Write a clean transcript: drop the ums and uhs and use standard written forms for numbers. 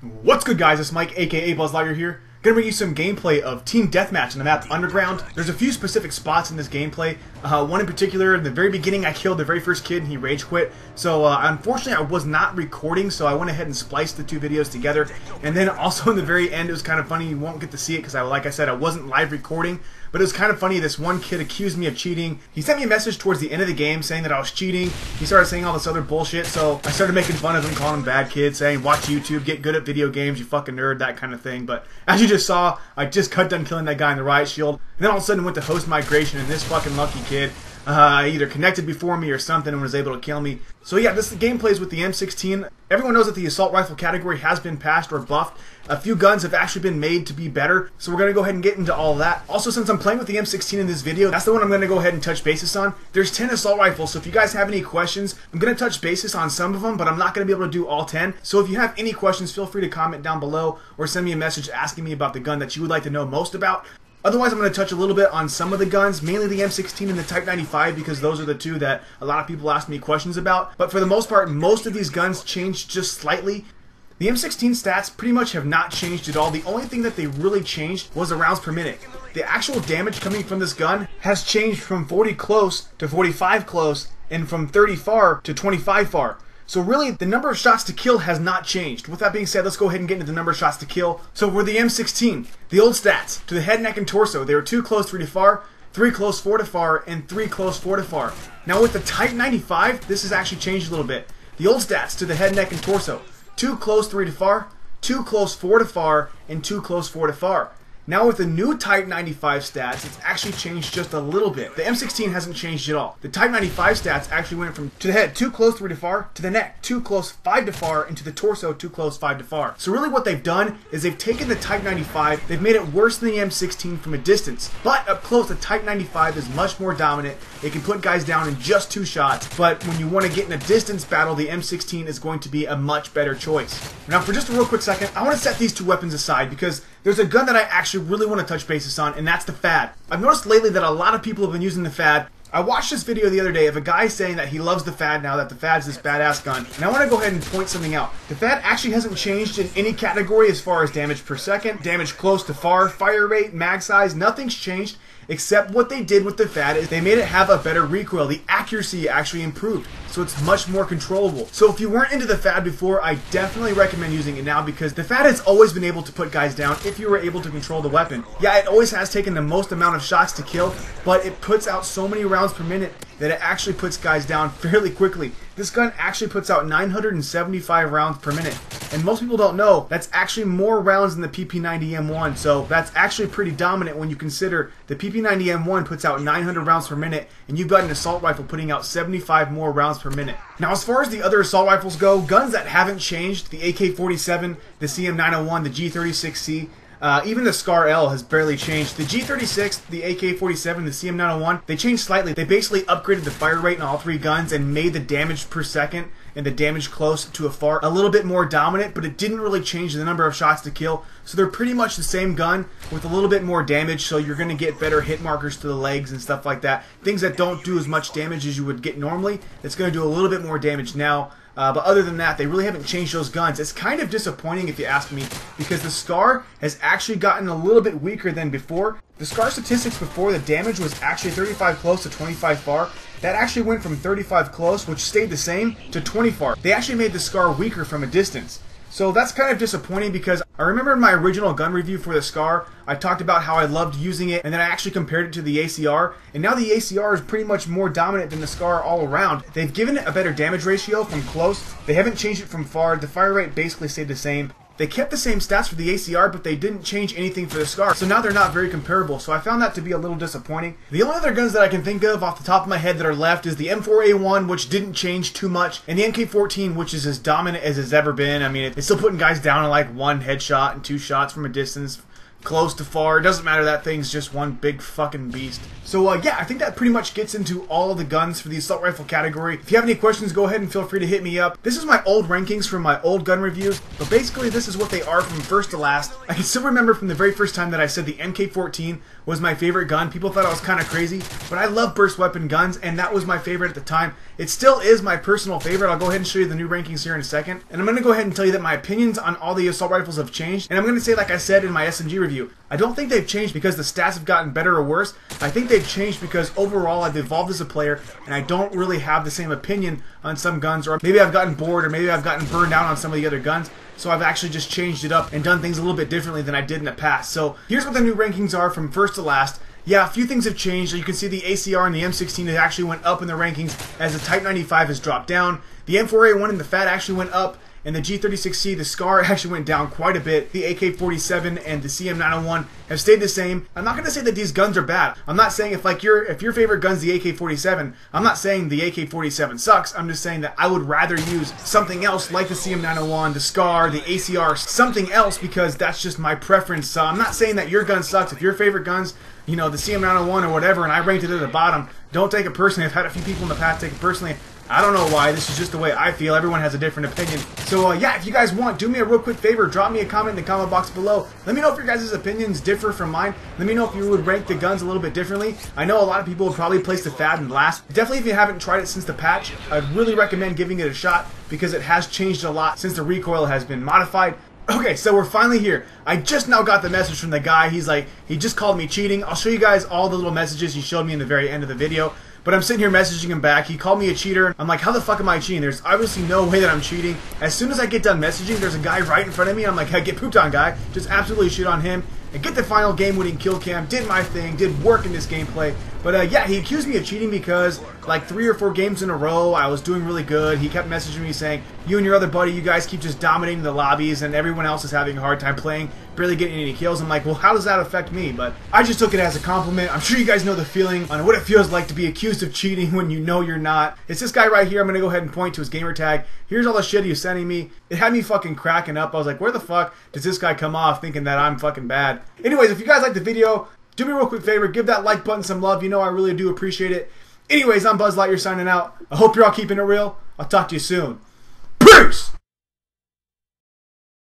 What's good, guys? It's Mike, aka BuzzLiger here. Gonna bring you some gameplay of Team Deathmatch on the map Underground. There's a few specific spots in this gameplay. One in particular, in the very beginning, I killed the very first kid and he rage quit. So unfortunately, I was not recording, so I went ahead and spliced the two videos together. And then also in the very end, it was kind of funny. You won't get to see it because, like I said, I wasn't live recording. But it was kind of funny. This one kid accused me of cheating. He sent me a message towards the end of the game saying that I was cheating. He started saying all this other bullshit, so I started making fun of him, calling him bad kid, saying, watch YouTube, get good at video games, you fucking nerd, that kind of thing. But as you just saw, I just got done killing that guy in the riot shield. And then all of a sudden went to host migration, and this fucking lucky kid either connected before me or something and was able to kill me. So yeah, this game plays with the M16. Everyone knows that the assault rifle category has been patched or buffed. A few guns have actually been made to be better, so we're going to go ahead and get into all that. Also, since I'm playing with the M16 in this video, that's the one I'm going to go ahead and touch basis on. There's 10 assault rifles, so if you guys have any questions, I'm going to touch basis on some of them, but I'm not going to be able to do all 10. So if you have any questions, feel free to comment down below or send me a message asking me about the gun that you would like to know most about. Otherwise, I'm going to touch a little bit on some of the guns, mainly the M16 and the Type 95, because those are the two that a lot of people ask me questions about. But for the most part, most of these guns changed just slightly. The M16 stats pretty much have not changed at all. The only thing that they really changed was the rounds per minute. The actual damage coming from this gun has changed from 40 close to 45 close, and from 30 far to 25 far. So really, the number of shots to kill has not changed. With that being said, let's go ahead and get into the number of shots to kill. So for the M16, the old stats, to the head, neck, and torso, they were 2 close, 3 to far, 3 close, 4 to far, and 3 close, 4 to far. Now with the Type 95, this has actually changed a little bit. The old stats, to the head, neck, and torso, 2 close, 3 to far, 2 close, 4 to far, and 2 close, 4 to far. Now with the new Type 95 stats, it's actually changed just a little bit. The M16 hasn't changed at all. The Type 95 stats actually went from to the head 2 close, 3 to far, to the neck 2 close, 5 to far, and to the torso 2 close, 5 to far. So really what they've done is they've taken the Type 95, they've made it worse than the M16 from a distance. But up close, the Type 95 is much more dominant. It can put guys down in just 2 shots. But when you want to get in a distance battle, the M16 is going to be a much better choice. Now for just a real quick second, I want to set these two weapons aside because there's a gun that I actually really want to touch basis on, and that's the FAD. I've noticed lately that a lot of people have been using the FAD. I watched this video the other day of a guy saying that he loves the FAD now that the FAD's this badass gun, and I want to go ahead and point something out. The FAD actually hasn't changed in any category as far as damage per second, damage close to far, fire rate, mag size, nothing's changed. Except what they did with the FAD is they made it have a better recoil. The accuracy actually improved, so it's much more controllable. So if you weren't into the FAD before, I definitely recommend using it now because the FAD has always been able to put guys down if you were able to control the weapon. Yeah, it always has taken the most amount of shots to kill, but it puts out so many rounds per minute that it actually puts guys down fairly quickly. This gun actually puts out 975 rounds per minute. And most people don't know, that's actually more rounds than the PP90M1, so that's actually pretty dominant when you consider the PP90M1 puts out 900 rounds per minute, and you've got an assault rifle putting out 75 more rounds per minute. Now as far as the other assault rifles go, guns that haven't changed, the AK-47, the CM901, the G36C, even the SCAR L has barely changed. The G36, the AK-47, the CM901, they changed slightly. They basically upgraded the fire rate in all 3 guns and made the damage per second and the damage close to a far a little bit more dominant, but it didn't really change the number of shots to kill. So they're pretty much the same gun with a little bit more damage, so you're going to get better hit markers to the legs and stuff like that. Things that don't do as much damage as you would get normally, it's going to do a little bit more damage now. But other than that, they really haven't changed those guns. It's kind of disappointing if you ask me, because the SCAR has actually gotten a little bit weaker than before. The SCAR statistics before, the damage was actually 35 close to 25 far. That actually went from 35 close, which stayed the same, to 20 far. They actually made the SCAR weaker from a distance. So that's kind of disappointing because I remember in my original gun review for the SCAR, I talked about how I loved using it, and then I actually compared it to the ACR, and now the ACR is pretty much more dominant than the SCAR all around. They've given it a better damage ratio from close, they haven't changed it from far, the fire rate basically stayed the same. They kept the same stats for the ACR, but they didn't change anything for the SCAR, so now they're not very comparable, so I found that to be a little disappointing. The only other guns that I can think of off the top of my head that are left is the M4A1, which didn't change too much, and the MK14, which is as dominant as it's ever been. I mean, it's still putting guys down in like 1 headshot and 2 shots from a distance, close to far. It doesn't matter, that thing's just one big fucking beast. So yeah, I think that pretty much gets into all of the guns for the assault rifle category. If you have any questions, go ahead and feel free to hit me up. This is my old rankings from my old gun reviews, but basically this is what they are from first to last. I can still remember from the very first time that I said the MK14 was my favorite gun. People thought I was kind of crazy, but I love burst weapon guns, and that was my favorite at the time. It still is my personal favorite. I'll go ahead and show you the new rankings here in a second. And I'm going to go ahead and tell you that my opinions on all the assault rifles have changed. And I'm going to say, like I said in my SMG review, I don't think they've changed because the stats have gotten better or worse. I think they've changed because overall I've evolved as a player, and I don't really have the same opinion on some guns, or maybe I've gotten bored, or maybe I've gotten burned out on some of the other guns. So I've actually just changed it up and done things a little bit differently than I did in the past. So here's what the new rankings are from first to last. Yeah, a few things have changed. You can see the ACR and the M16 has actually went up in the rankings as the Type 95 has dropped down. The M4A1 and the FAT actually went up, and the G36C, the SCAR, actually went down quite a bit. The AK-47 and the CM901 have stayed the same. I'm not going to say that these guns are bad. I'm not saying if your favorite gun's the AK-47, I'm not saying the AK-47 sucks. I'm just saying that I would rather use something else like the CM901, the SCAR, the ACR, something else, because that's just my preference. So I'm not saying that your gun sucks. If your favorite gun's, you know, the CM901 or whatever, and I ranked it at the bottom, don't take it personally. I've had a few people in the past take it personally. I don't know why. This is just the way I feel. Everyone has a different opinion. So yeah, if you guys want, do me a real quick favor. Drop me a comment in the comment box below. Let me know if your guys' opinions differ from mine. Let me know if you would rank the guns a little bit differently. I know a lot of people would probably place the FAT in last. Definitely, if you haven't tried it since the patch, I'd really recommend giving it a shot because it has changed a lot since the recoil has been modified. Okay, so we're finally here. I just now got the message from the guy. He's like, he just called me cheating. I'll show you guys all the little messages he showed me in the very end of the video. But I'm sitting here messaging him back. He called me a cheater. I'm like, how the fuck am I cheating? There's obviously no way that I'm cheating. As soon as I get done messaging, there's a guy right in front of me. I'm like, hey, get pooped on, guy. Just absolutely shit on him and get the final game-winning kill cam. Did my thing. Did work in this gameplay. But yeah, he accused me of cheating because like 3 or 4 games in a row, I was doing really good. He kept messaging me saying, you and your other buddy, you guys keep just dominating the lobbies and everyone else is having a hard time playing, barely getting any kills. I'm like, well, how does that affect me? But I just took it as a compliment. I'm sure you guys know the feeling on what it feels like to be accused of cheating when you know you're not. It's this guy right here. I'm going to go ahead and point to his gamer tag. Here's all the shit he was sending me. It had me fucking cracking up. I was like, where the fuck does this guy come off thinking that I'm fucking bad? Anyways, if you guys like the video, do me a real quick favor, give that like button some love. You know I really do appreciate it. Anyways, I'm Buzz Lightyear signing out. I hope you're all keeping it real. I'll talk to you soon. Peace!